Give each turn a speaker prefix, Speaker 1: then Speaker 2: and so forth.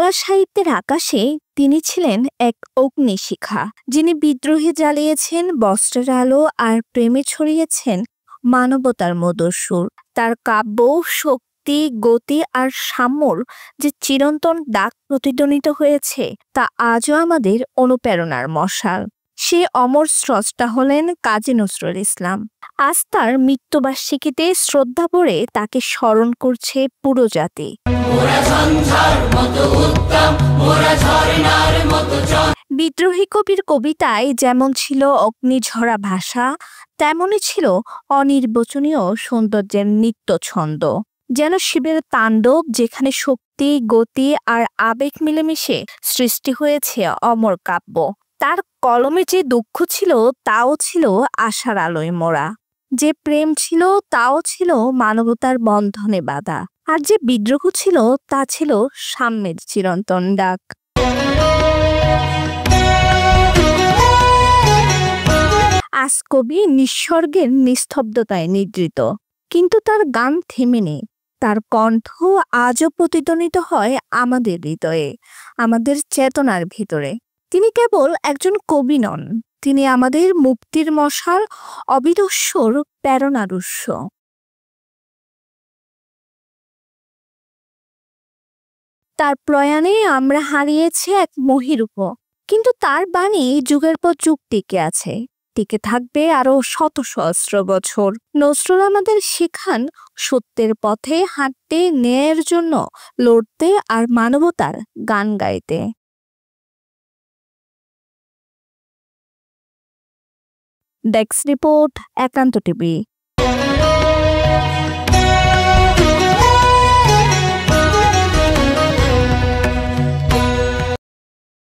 Speaker 1: বাংলা সাহিত্যের আকাশে তিনি ছিলেন এক অগ্নিশিখা, যিনি বিদ্রোহে জ্বালিয়েছেন বস্ত্রের আলো আর প্রেমে ছড়িয়েছেন মানবতার মধুর সুর। তার কাব্য শক্তি, গতি আর সাম্যর যে চিরন্তন ডাক প্রতিধ্বনিত হয়েছে, তা আজও আমাদের অনুপ্রেরণার মশাল। সে অমর স্রষ্টা হলেন কাজী নজরুল ইসলাম। আজ তার মৃত্যুবার্ষিকীতে শ্রদ্ধা ভরে তাকে স্মরণ করছে পুরো জাতি। বিদ্রোহী কবির কবিতায় যেমন ছিল অগ্নিঝরা ভাষা, তেমনই ছিল অনির্বচনীয় সৌন্দর্যের নিত্য ছন্দ। যেন শিবের তাণ্ডব, যেখানে শক্তি, গতি আর আবেগ মিলেমিশে সৃষ্টি হয়েছে অমর কাব্য। তার কলমে যে দুঃখ ছিল, তাও ছিল আশার আলোয় মোড়া। যে প্রেম ছিল, তাও ছিল মানবতার বন্ধনে বাঁধা। আর যে বিদ্রোহ ছিল, তা ছিল সাম্যের চিরন্তন ডাক। আজ কবি নিঃস্বর্গের নিস্তব্ধতায় নিদ্রিত, কিন্তু তার গান থেমে নেই। তার কণ্ঠ আজও প্রতিধ্বনিত হয় আমাদের হৃদয়ে, আমাদের চেতনার ভিতরে। তিনি কেবল একজন কবি নন, তিনি আমাদের মুক্তির মশাল, অবিনশ্বর প্রেরণার উৎস। তার প্রয়াণে আমরা হারিয়েছি এক মহিরূপ, কিন্তু তার বাণী যুগের পর যুগ টিকে আছে, টিকে থাকবে আরো শত সহস্র বছর। নজরুল আমাদের শেখান সত্যের পথে হাঁটতে, ন্যায়ের জন্য লড়তে আর মানবতার গান গাইতে। ডেস্ক রিপোর্ট, একান্ত টিভি।